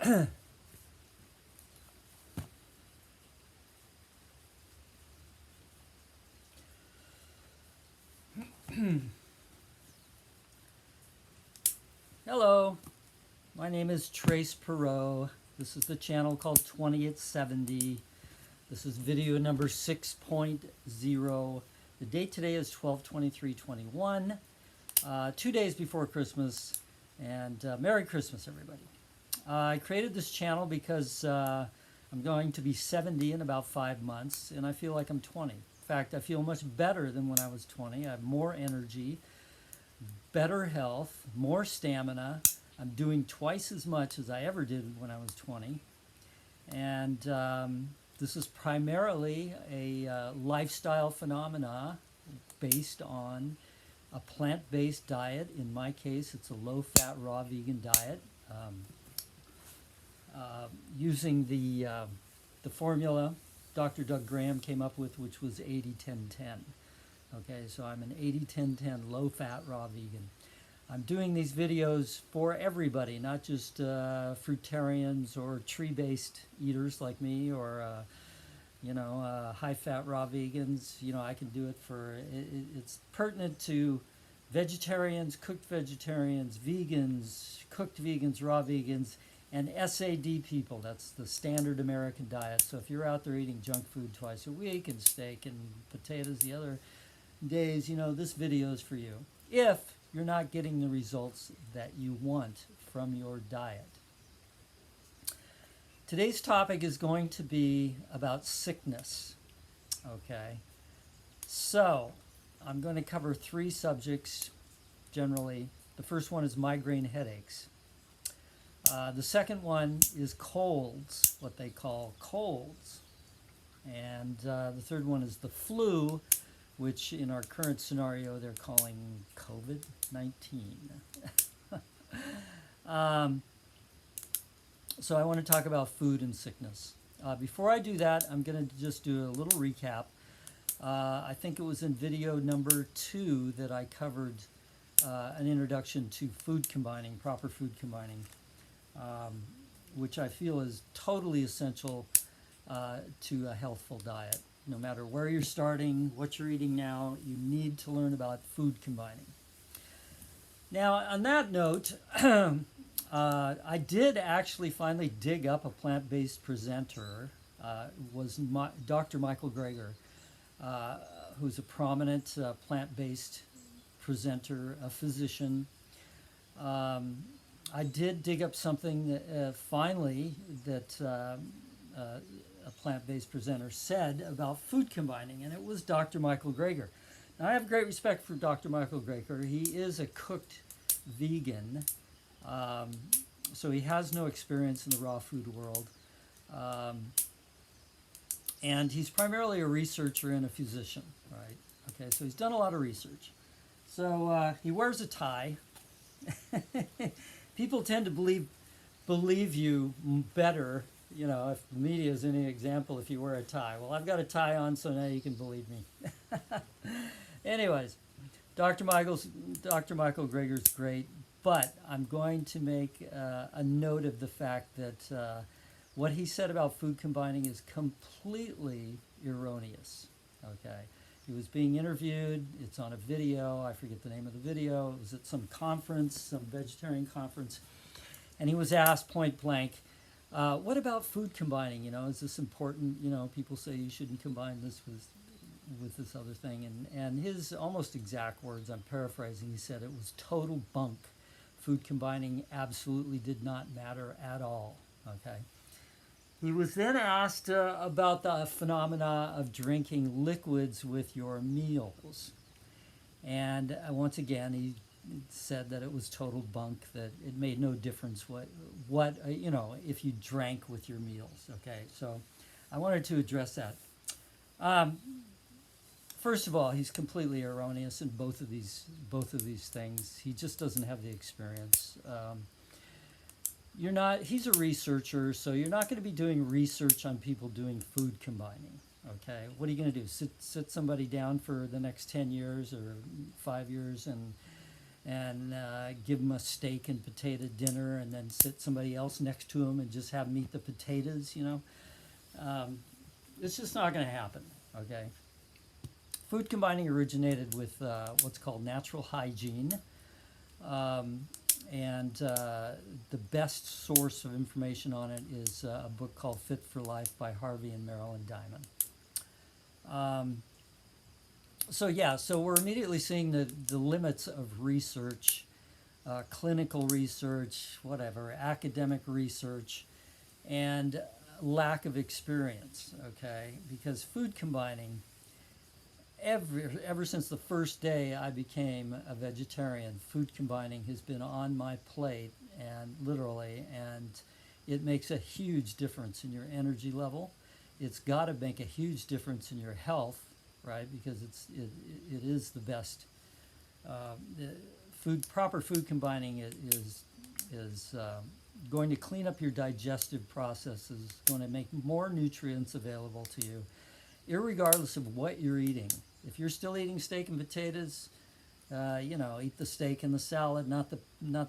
Hello, my name is Trace Perot. This is the channel called 20 at 70. This is video number 6.0. The date today is 12/23/21, 2 days before Christmas, and Merry Christmas, everybody. I created this channel because I'm going to be 70 in about 5 months, and I feel like I'm 20. In fact, I feel much better than when I was 20. I have more energy, better health, more stamina. I'm doing twice as much as I ever did when I was 20. And this is primarily a lifestyle phenomena based on a plant-based diet. In my case, it's a low-fat, raw vegan diet. Using the formula Dr. Doug Graham came up with, which was 80-10-10. Okay, so I'm an 80-10-10 low-fat, raw vegan. I'm doing these videos for everybody, not just fruitarians or tree-based eaters like me, or high-fat, raw vegans. You know, I can do it for. It's pertinent to vegetarians, cooked vegetarians, vegans, cooked vegans, raw vegans, and SAD people. That's the standard American diet. So if you're out there eating junk food twice a week and steak and potatoes the other days, you know, this video is for you. If you're not getting the results that you want from your diet. Today's topic is going to be about sickness. Okay, so I'm going to cover 3 subjects generally. The first one is migraine headaches. The second one is colds, what they call colds. And the third one is the flu, which in our current scenario they're calling COVID-19. So I want to talk about food and sickness. Before I do that, I'm going to just do a little recap. I think it was in video number 2 that I covered an introduction to food combining, proper food combining, which I feel is totally essential to a healthful diet. No matter where you're starting, what you're eating now, you need to learn about food combining. Now, on that note, I did actually finally dig up a plant-based presenter. Was Dr. Michael Greger, who's a prominent plant-based presenter, a physician. I did dig up something that, finally that a plant-based presenter said about food combining, and it was Dr. Michael Greger. Now, I have great respect for Dr. Michael Greger. He is a cooked vegan, so he has no experience in the raw food world, and he's primarily a researcher and a physician, right? Okay, so he's done a lot of research. So he wears a tie. People tend to believe you better. You know, if the media is any example, if you wear a tie. Well, I've got a tie on, so now you can believe me. Anyways, Dr. Michael Greger's great, but I'm going to make a note of the fact that what he said about food combining is completely erroneous. Okay, he was being interviewed. It's on a video. I forget the name of the video. It was at some conference, some vegetarian conference, and he was asked point blank, what about food combining? You know, is this important? You know, people say you shouldn't combine this with this other thing. And his almost exact words, I'm paraphrasing, he said it was total bunk. Food combining absolutely did not matter at all. Okay. He was then asked about the phenomena of drinking liquids with your meals. And once again, he said that it was total bunk, that it made no difference what you know, if you drank with your meals. Okay, so I wanted to address that. First of all, he's completely erroneous in both of these things. He just doesn't have the experience. He's a researcher, so you're not going to be doing research on people doing food combining. Okay, what are you going to do? Sit somebody down for the next 10 years or 5 years and and give them a steak and potato dinner, and then sit somebody else next to them and just have them eat the potatoes. It's just not going to happen. Okay. Food combining originated with what's called natural hygiene, and the best source of information on it is a book called Fit for Life by Harvey and Marilyn Diamond. So we're immediately seeing the limits of research, clinical research, whatever, academic research, and lack of experience, okay? Because food combining, ever since the first day I became a vegetarian, food combining has been on my plate, and literally, and it makes a huge difference in your energy level. It's got to make a huge difference in your health, right? Because it is the best. Proper food combining is going to clean up your digestive processes, going to make more nutrients available to you, irregardless of what you're eating. If you're still eating steak and potatoes, eat the steak and the salad, not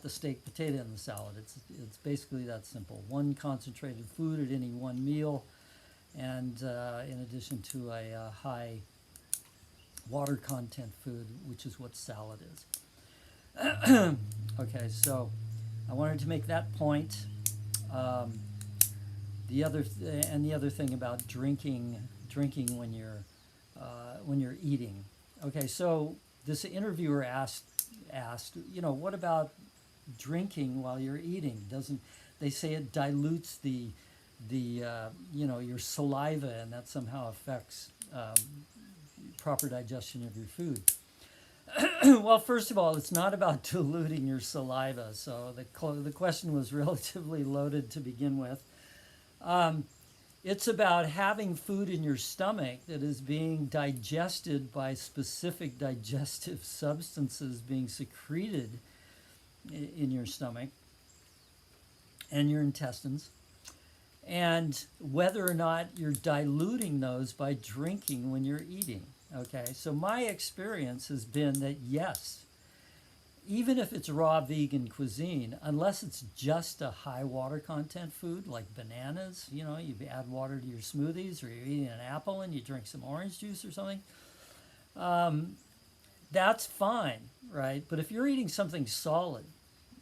the steak potato and the salad. It's basically that simple. One concentrated food at any one meal, and in addition to a high water content food, which is what salad is. Okay, so I wanted to make that point. The other thing about drinking when you're eating. Okay, so this interviewer asked, what about drinking while you're eating? They say it dilutes the your saliva, and that somehow affects proper digestion of your food. Well, first of all, it's not about diluting your saliva, so the question was relatively loaded to begin with. It's about having food in your stomach that is being digested by specific digestive substances being secreted in your stomach and your intestines, and whether or not you're diluting those by drinking when you're eating. Okay, so my experience has been that yes, even if it's raw vegan cuisine, unless it's just a high water content food like bananas, you add water to your smoothies, or you're eating an apple and you drink some orange juice or something, that's fine, right? But if you're eating something solid,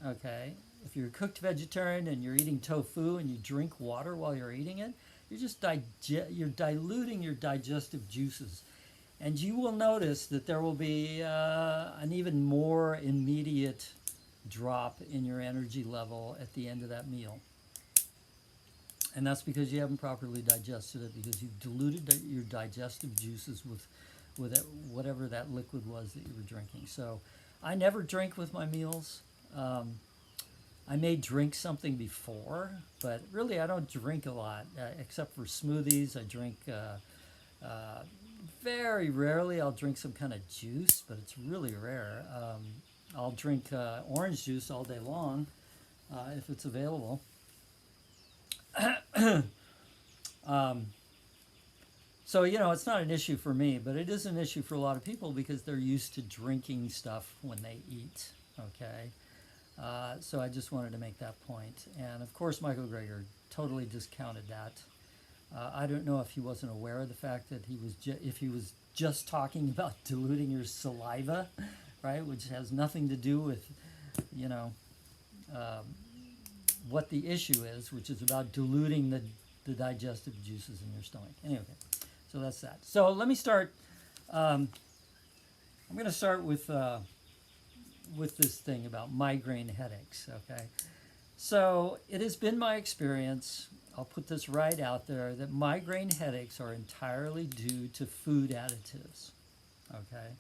okay, if you're a cooked vegetarian and you're eating tofu and you drink water while you're eating it, you're diluting your digestive juices. And you will notice that there will be an even more immediate drop in your energy level at the end of that meal. And that's because you haven't properly digested it, because you've diluted your digestive juices with whatever that liquid was that you were drinking. So I never drink with my meals. I may drink something before, but really I don't drink a lot, except for smoothies. I drink... very rarely I'll drink some kind of juice, but it's really rare. I'll drink orange juice all day long if it's available. So, it's not an issue for me, but it is an issue for a lot of people because they're used to drinking stuff when they eat, okay? So I just wanted to make that point. And, of course, Michael Greger totally discounted that. I don't know if he wasn't aware of the fact that if he was just talking about diluting your saliva, right, which has nothing to do with, what the issue is, which is about diluting the digestive juices in your stomach. Anyway, so that's that. So let me start. I'm going to start with this thing about migraine headaches. Okay, so it has been my experience, I'll put this right out there, that migraine headaches are entirely due to food additives, okay?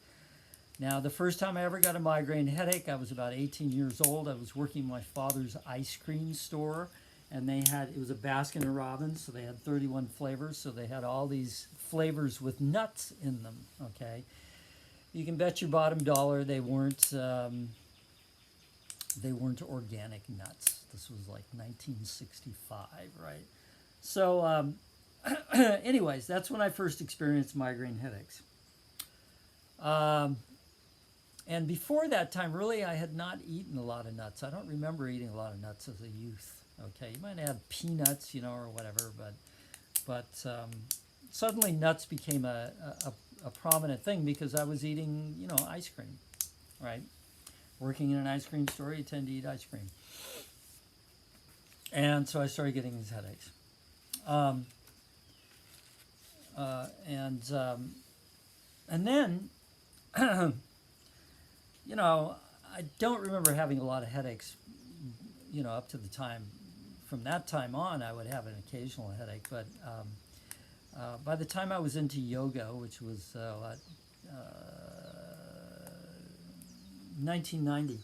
Now, the first time I ever got a migraine headache, I was about 18 years old. I was working in my father's ice cream store, and it was a Baskin & Robbins, so they had 31 flavors, so they had all these flavors with nuts in them, okay? You can bet your bottom dollar they weren't organic nuts. This was like 1965, right? So, anyways, that's when I first experienced migraine headaches. And before that time, really, I had not eaten a lot of nuts. I don't remember eating a lot of nuts as a youth. Okay, you might have peanuts, or whatever, but suddenly nuts became a prominent thing because I was eating, ice cream, right? Working in an ice cream store, you tend to eat ice cream, and so I started getting these headaches. Um, and then, I don't remember having a lot of headaches, up to the time. From that time on, I would have an occasional headache, but by the time I was into yoga, which was 1990,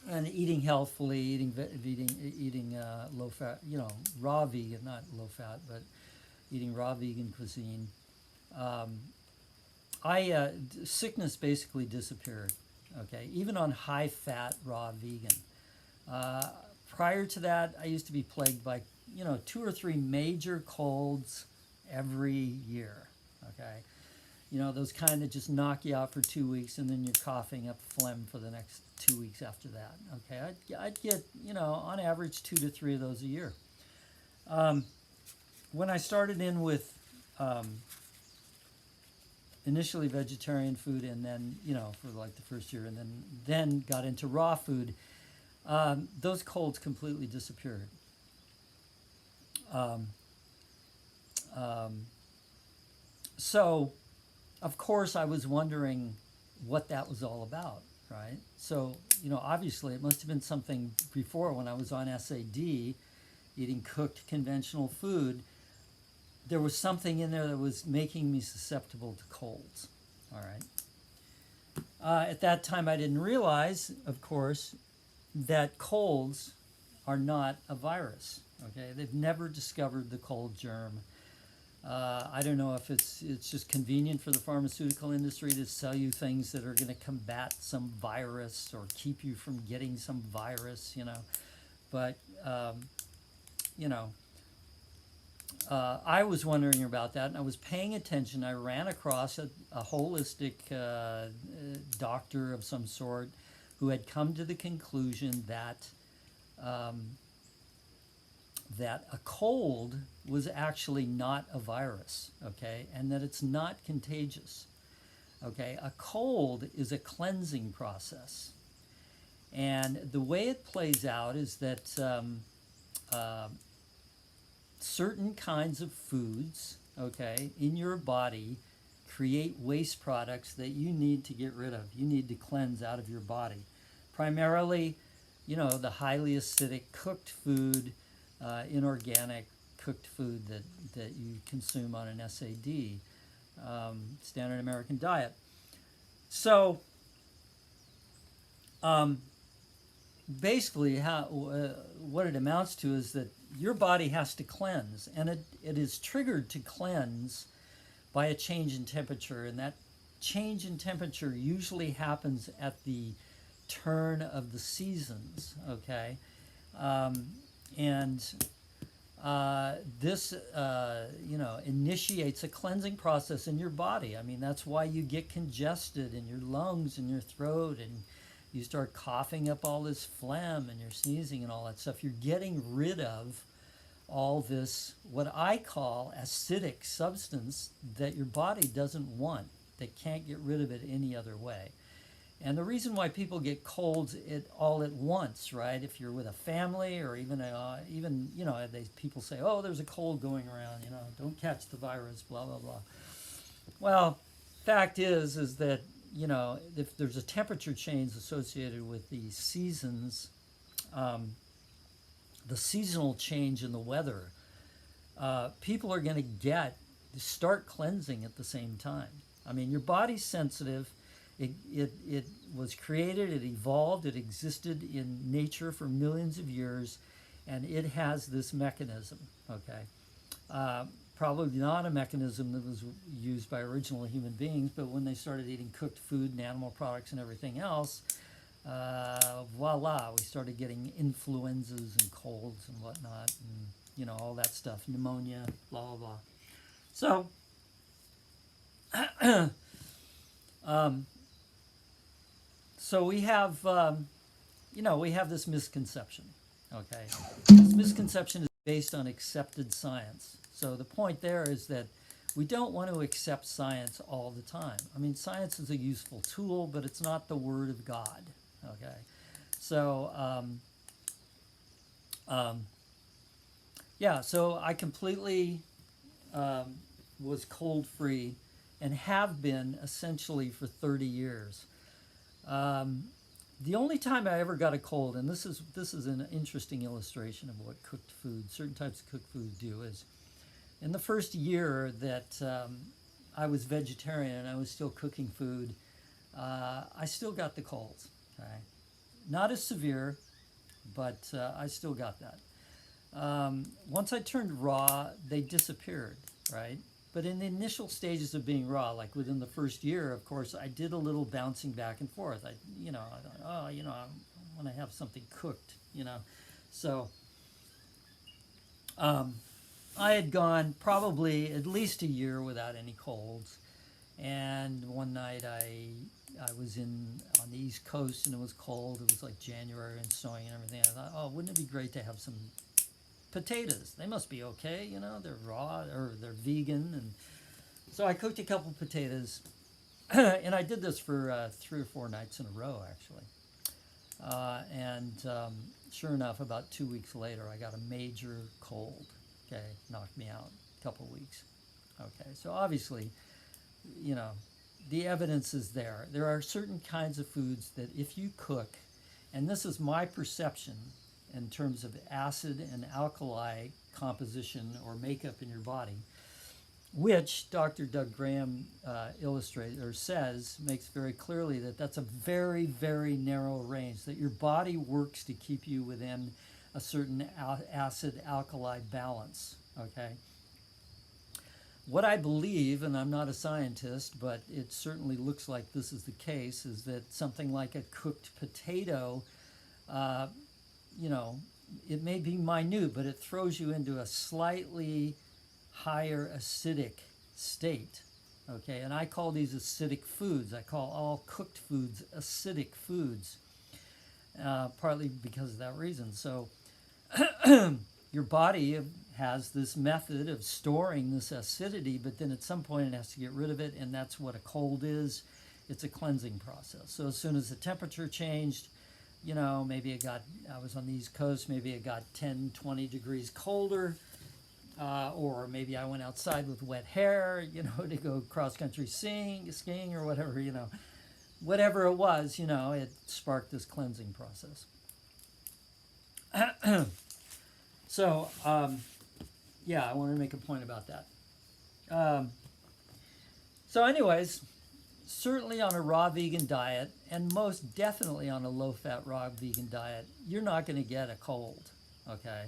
and eating healthfully, eating low fat, raw vegan, not low fat, but eating raw vegan cuisine, sickness basically disappeared. Okay, even on high fat raw vegan. Prior to that, I used to be plagued by 2 or 3 major colds every year. Okay, those kind that just knock you out for 2 weeks and then you're coughing up phlegm for the next 2 weeks after that. Okay, I'd get on average 2 to 3 of those a year. When I started in with initially vegetarian food, and then for like the first year, and then got into raw food, those colds completely disappeared. So, of course, I was wondering what that was all about, right? So, obviously, it must have been something before when I was on SAD, eating cooked conventional food. There was something in there that was making me susceptible to colds, all right? At that time, I didn't realize, of course, that colds are not a virus, okay? They've never discovered the cold germ. I don't know if it's just convenient for the pharmaceutical industry to sell you things that are going to combat some virus or keep you from getting some virus, But, I was wondering about that, and I was paying attention. I ran across a holistic doctor of some sort who had come to the conclusion that that a cold was actually not a virus, okay, and that it's not contagious, okay. A cold is a cleansing process, and the way it plays out is that certain kinds of foods, okay, in your body create waste products that you need to get rid of. You need to cleanse out of your body. Primarily, the highly acidic cooked food, inorganic cooked food that you consume on an SAD, standard American diet. So, basically, what it amounts to is that your body has to cleanse, and it is triggered to cleanse by a change in temperature, and that change in temperature usually happens at the turn of the seasons, okay? This initiates a cleansing process in your body. I mean, that's why you get congested in your lungs and your throat, and you start coughing up all this phlegm, and you're sneezing and all that stuff. You're getting rid of all this, what I call acidic substance that your body doesn't want, that can't get rid of it any other way. And the reason why people get colds all at once, right? If you're with a family, or even people say, oh, there's a cold going around, don't catch the virus, blah, blah, blah. Well, fact is that, if there's a temperature change associated with the seasons, the seasonal change in the weather, people are going to start cleansing at the same time. I mean, your body's sensitive. It was created, it evolved, it existed in nature for millions of years, and it has this mechanism, okay? Probably not a mechanism that was used by original human beings, but when they started eating cooked food and animal products and everything else, voila, we started getting influenzas and colds and whatnot, and all that stuff, pneumonia, blah, blah, blah. So, So we have, we have this misconception. Okay, this misconception is based on accepted science. So the point there is that we don't want to accept science all the time. I mean, science is a useful tool, but it's not the word of God. Okay, so so I completely was cold free and have been essentially for 30 years. The only time I ever got a cold, and this is an interesting illustration of what cooked food, certain types of cooked food do, is in the first year that I was vegetarian and I was still cooking food, I still got the colds. Okay? Not as severe, but I still got that. Once I turned raw, they disappeared, right? But in the initial stages of being raw, like within the first year, of course, I did a little bouncing back and forth. I thought, I want to have something cooked, So I had gone probably at least a year without any colds. And one night I was on the East Coast and it was cold. It was like January and snowing and everything. I thought, wouldn't it be great to have some potatoes? They must be okay, they're raw or they're vegan. And so I cooked a couple potatoes and I did this for 3 or 4 nights in a row, actually. Sure enough, about 2 weeks later, I got a major cold. Okay, knocked me out a couple weeks. Okay, so obviously, the evidence is there. There are certain kinds of foods that if you cook, and this is my perception in terms of acid and alkali composition or makeup in your body, which Dr. Doug Graham illustrates or says, makes very clearly that that's a very, very narrow range, that your body works to keep you within a certain acid-alkali balance, okay? What I believe, and I'm not a scientist, but it certainly looks like this is the case, is that something like a cooked potato, it may be minute, but it throws you into a slightly higher acidic state, okay? And I call these acidic foods. I call all cooked foods acidic foods, partly because of that reason. So your body has this method of storing this acidity, but then at some point it has to get rid of it, and that's what a cold is. It's a cleansing process. So as soon as the temperature changed, maybe I was on the East Coast, maybe it got 10, 20 degrees colder, or maybe I went outside with wet hair, to go cross-country skiing or whatever, whatever it was, it sparked this cleansing process. So, I wanted to make a point about that. So anyways, certainly on a raw vegan diet, and most definitely on a low-fat raw vegan diet, you're not going to get a cold, okay?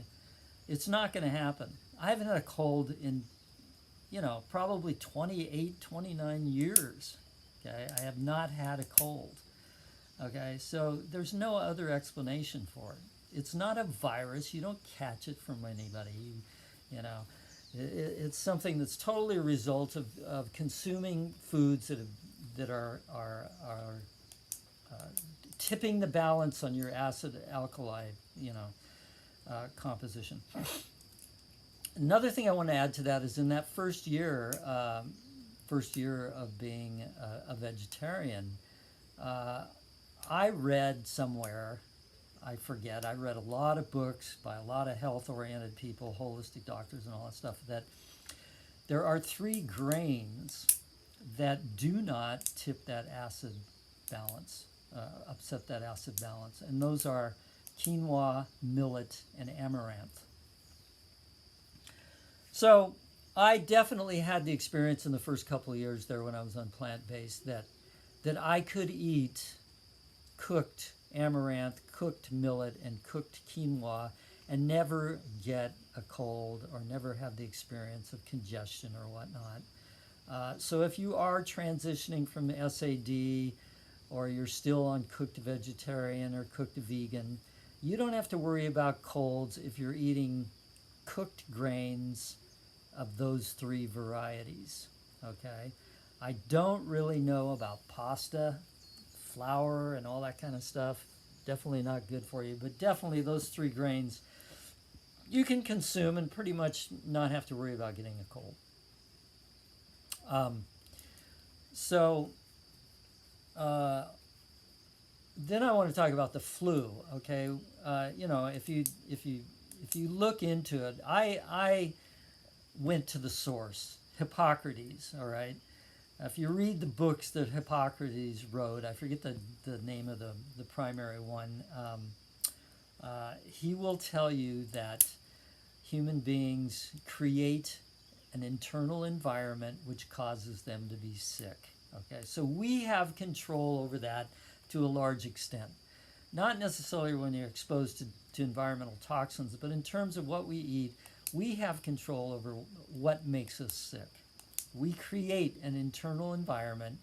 It's not going to happen. I haven't had a cold in, probably 28, 29 years, okay? I have not had a cold, okay? So there's no other explanation for it. It's not a virus. You don't catch it from anybody. It's something that's totally a result of consuming foods that are tipping the balance on your acid-alkali, composition. Another thing I want to add to that is in that first year of being a vegetarian, I read somewhere, I forget, I read a lot of books by a lot of health-oriented people, holistic doctors and all that stuff, that there are 3 grains that do not tip that acid balance, upset that acid balance, and those are quinoa, millet, and amaranth. So I definitely had the experience in the first couple of years there when I was on plant-based that I could eat cooked amaranth, cooked millet, and cooked quinoa and never get a cold or never have the experience of congestion or whatnot. So if you are transitioning from SAD or you're still on cooked vegetarian or cooked vegan, you don't have to worry about colds if you're eating cooked grains of those 3 varieties, okay? I don't really know about pasta, flour and all that kind of stuff. Definitely not good for you, but definitely those 3 grains you can consume and pretty much not have to worry about getting a cold. So then I want to talk about the flu. Okay, if you look into it, I went to the source, Hippocrates. All right, if you read the books that Hippocrates wrote, I forget the name of the primary one. He will tell you that human beings create an internal environment which causes them to be sick. Okay, so we have control over that to a large extent. Not necessarily when you're exposed to environmental toxins, but in terms of what we eat, we have control over what makes us sick. We create an internal environment,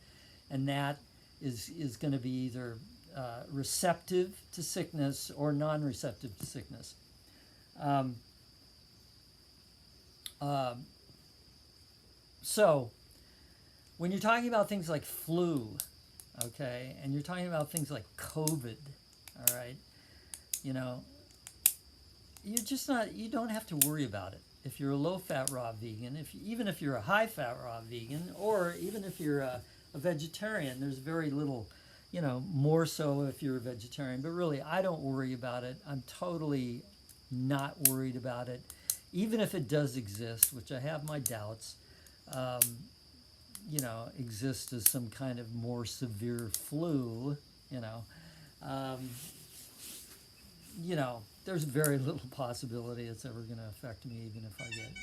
and that is going to be either receptive to sickness or non-receptive to sickness. So when you're talking about things like flu, okay, and you're talking about things like COVID, all right, you don't have to worry about it. If you're a low-fat raw vegan, even if you're a high-fat raw vegan, or even if you're a vegetarian, there's very little, more so if you're a vegetarian. But really, I don't worry about it. I'm totally not worried about it. Even if it does exist, which I have my doubts, exist as some kind of more severe flu, there's very little possibility it's ever going to affect me,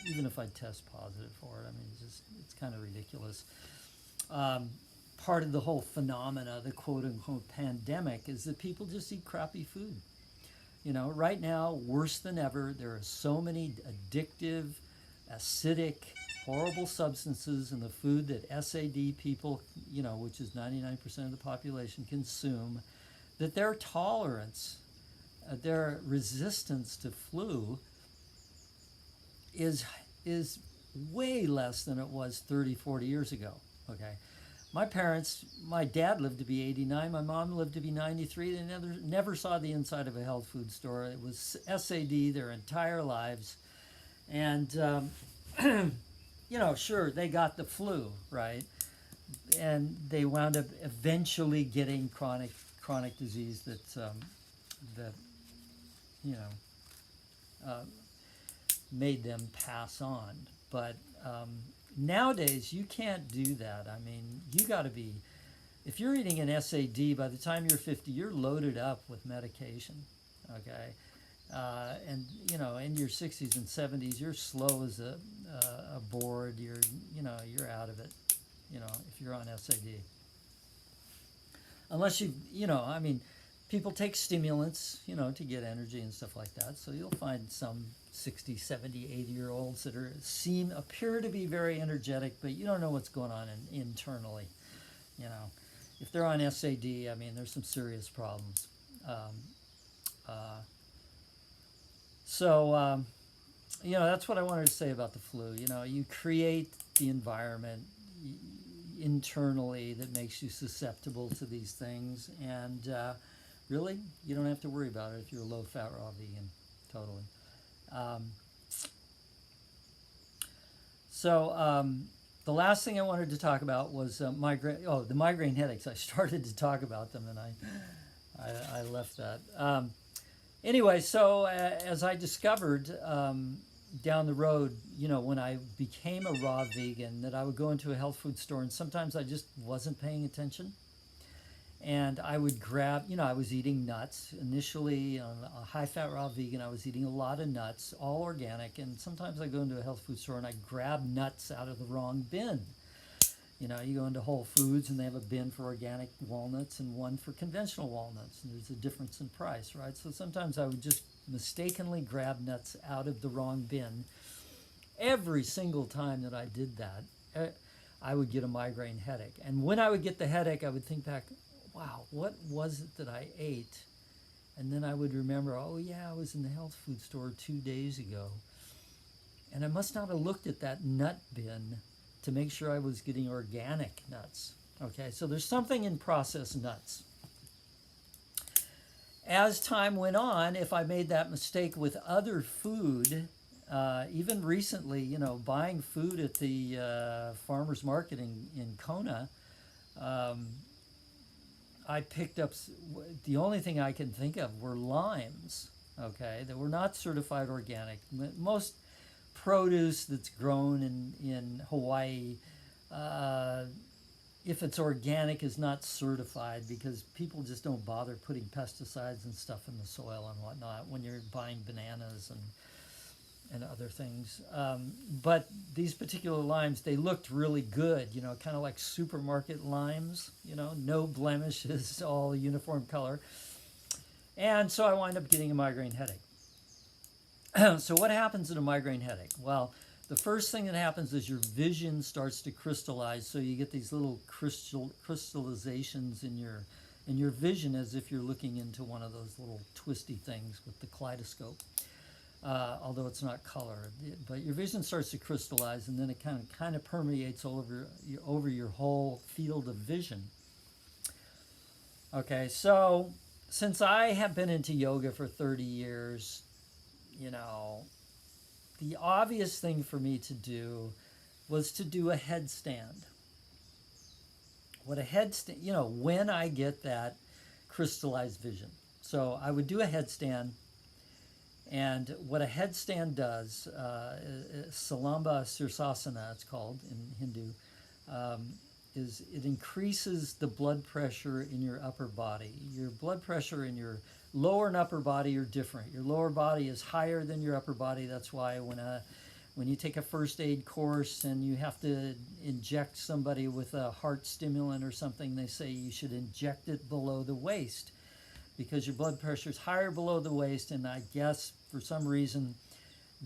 even if I test positive for it. I mean, it's kind of ridiculous. Part of the whole phenomena, the quote-unquote pandemic, is that people just eat crappy food. Right now, worse than ever, there are so many addictive, acidic, horrible substances in the food that SAD people, which is 99% of the population, consume, that their tolerance, their resistance to flu is way less than it was 30, 40 years ago, okay? My dad lived to be 89, my mom lived to be 93. They never saw the inside of a health food store. It was SAD their entire lives. And, sure, they got the flu, right? And they wound up eventually getting chronic disease that made them pass on. But nowadays, you can't do that. I mean, you got to be, if you're eating an SAD, by the time you're 50, you're loaded up with medication, okay? And, in your 60s and 70s, you're slow as a board. You're out of it, if you're on SAD. Unless people take stimulants, to get energy and stuff like that. So you'll find some 60, 70, 80-year-olds that appear to be very energetic, but you don't know what's going on internally. If they're on SAD, there's some serious problems. That's what I wanted to say about the flu. You create the environment internally that makes you susceptible to these things, and really, you don't have to worry about it if you're a low-fat raw vegan, totally. The last thing I wanted to talk about was the migraine headaches. I started to talk about them, and I left that. Anyway, so as I discovered down the road, when I became a raw vegan, that I would go into a health food store, and sometimes I just wasn't paying attention. And I would grab, I was eating nuts. Initially, a high-fat raw vegan, I was eating a lot of nuts, all organic. And sometimes I go into a health food store and I grab nuts out of the wrong bin. You go into Whole Foods and they have a bin for organic walnuts and one for conventional walnuts. And there's a difference in price, right? So sometimes I would just mistakenly grab nuts out of the wrong bin. Every single time that I did that, I would get a migraine headache. And when I would get the headache, I would think back, wow, what was it that I ate? And then I would remember, oh yeah, I was in the health food store 2 days ago. And I must not have looked at that nut bin to make sure I was getting organic nuts. Okay, so there's something in processed nuts. as time went on, if I made that mistake with other food, even recently, buying food at the farmer's market in Kona, I picked up, the only thing I can think of were limes, okay, that were not certified organic. Most produce that's grown in Hawaii, if it's organic, is not certified because people just don't bother putting pesticides and stuff in the soil and whatnot when you're buying bananas and other things. But these particular limes, they looked really good, kind of like supermarket limes, no blemishes, all uniform color. And so I wind up getting a migraine headache. So what happens in a migraine headache? Well, the first thing that happens is your vision starts to crystallize. So you get these little crystallizations in your vision, as if you're looking into one of those little twisty things with the kaleidoscope. Although it's not color, but your vision starts to crystallize, and then it kind of permeates all over your whole field of vision. Okay, so since I have been into yoga for 30 years, the obvious thing for me to do was to do a headstand. What a headstand, when I get that crystallized vision. So I would do a headstand, and what a headstand does, Salamba Sirsasana, it's called in Hindu, is it increases the blood pressure in your upper body. Your blood pressure in your lower and upper body are different. Your lower body is higher than your upper body. That's why when you take a first aid course and you have to inject somebody with a heart stimulant or something, they say you should inject it below the waist because your blood pressure is higher below the waist, and I guess for some reason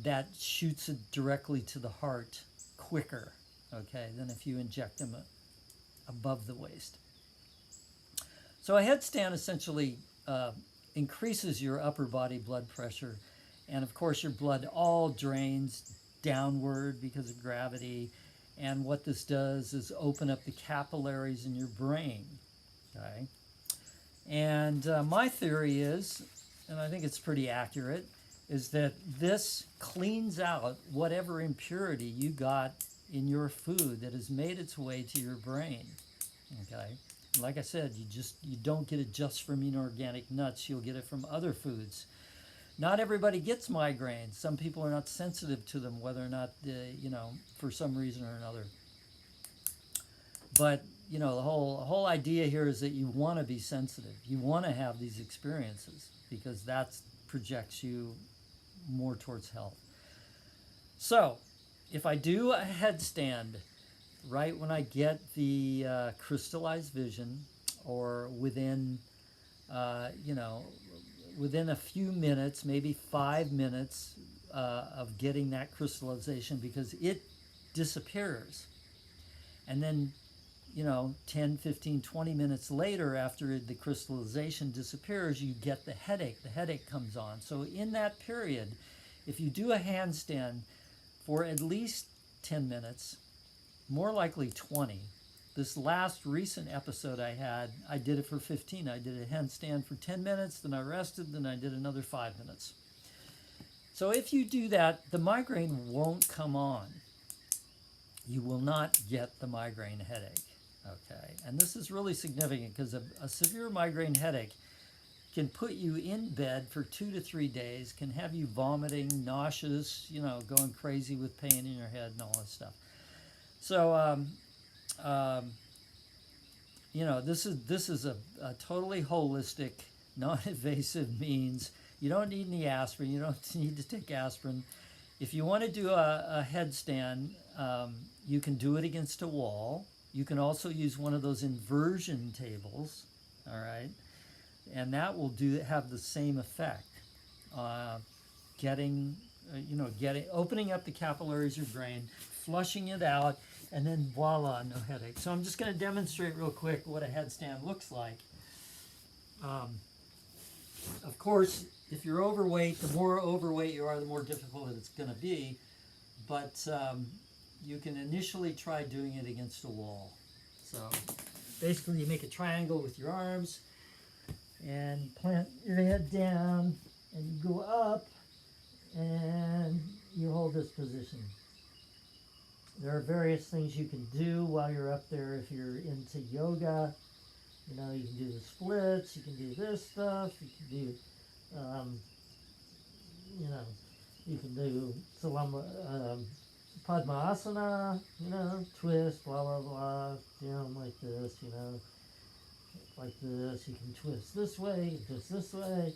that shoots it directly to the heart quicker, okay, than if you inject them above the waist. So a headstand essentially increases your upper body blood pressure, and of course your blood all drains downward because of gravity, and what this does is open up the capillaries in your brain, okay? And my theory is, and I think it's pretty accurate, is that this cleans out whatever impurity you got in your food that has made its way to your brain, okay? Like I said, you don't get it just from inorganic nuts. You'll get it from other foods. Not everybody gets migraines. Some people are not sensitive to them, whether or not, for some reason or another. But, the whole idea here is that you want to be sensitive. You want to have these experiences because that projects you more towards health. So, if I do a headstand right when I get the crystallized vision, or within a few minutes, maybe 5 minutes of getting that crystallization, because it disappears. And then, 10, 15, 20 minutes later, after the crystallization disappears, you get the headache. The headache comes on. So in that period, if you do a handstand for at least 10 minutes, more likely 20. This last recent episode I had, I did it for 15. I did a handstand for 10 minutes, then I rested, then I did another 5 minutes. So if you do that, the migraine won't come on. You will not get the migraine headache, okay? And this is really significant because a severe migraine headache can put you in bed for 2 to 3 days, can have you vomiting, nauseous, going crazy with pain in your head and all this stuff. So, this is a totally holistic, non-invasive means. You don't need any aspirin. You don't need to take aspirin. If you want to do a headstand, you can do it against a wall. You can also use one of those inversion tables, all right? And that will have the same effect, opening up the capillaries of your brain, flushing it out, and then voila, no headache. So I'm just going to demonstrate real quick what a headstand looks like. Of course, if you're overweight, the more overweight you are, the more difficult it's going to be. But you can initially try doing it against a wall. So basically you make a triangle with your arms, and plant your head down, and you go up, and you hold this position. There are various things you can do while you're up there if you're into yoga. You know, you can do the splits, you can do this stuff, you can do, you know, you can do Padmasana, you know, twist, blah, blah, blah, down like this, you know, like this. You can twist this way, twist this way.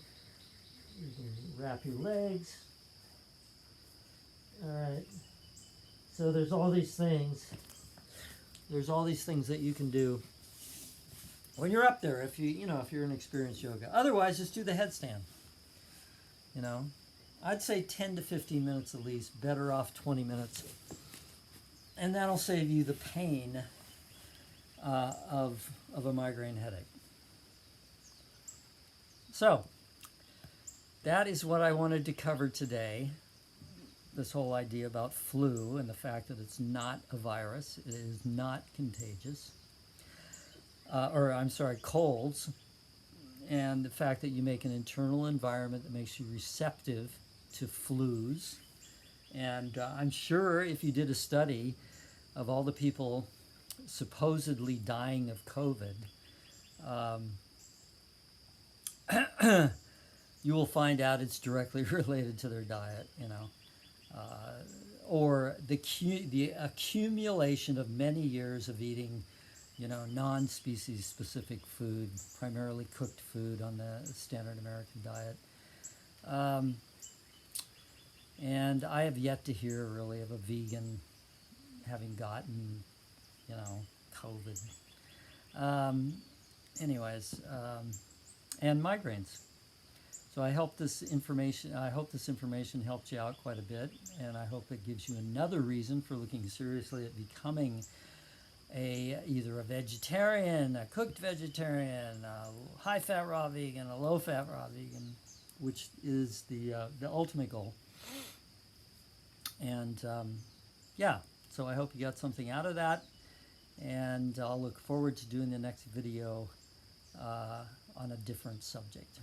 You can wrap your legs. All right. So there's all these things. There's all these things that you can do when you're up there, if you're in experienced yoga. Otherwise, just do the headstand. You know, I'd say 10 to 15 minutes at least. Better off 20 minutes, and that'll save you the pain of a migraine headache. So that is what I wanted to cover today. This whole idea about flu and the fact that it's not a virus, it is not contagious. Colds, and the fact that you make an internal environment that makes you receptive to flus. And I'm sure if you did a study of all the people supposedly dying of COVID, you will find out it's directly related to their diet, you know, or the accumulation of many years of eating, you know, non-species specific food, primarily cooked food on the standard American diet. And I have yet to hear really of a vegan having gotten, you know, COVID. And migraines. So I hope this information helped you out quite a bit, and I hope it gives you another reason for looking seriously at becoming either a vegetarian, a cooked vegetarian, a high-fat raw vegan, a low-fat raw vegan, which is the ultimate goal. And so I hope you got something out of that, and I'll look forward to doing the next video on a different subject.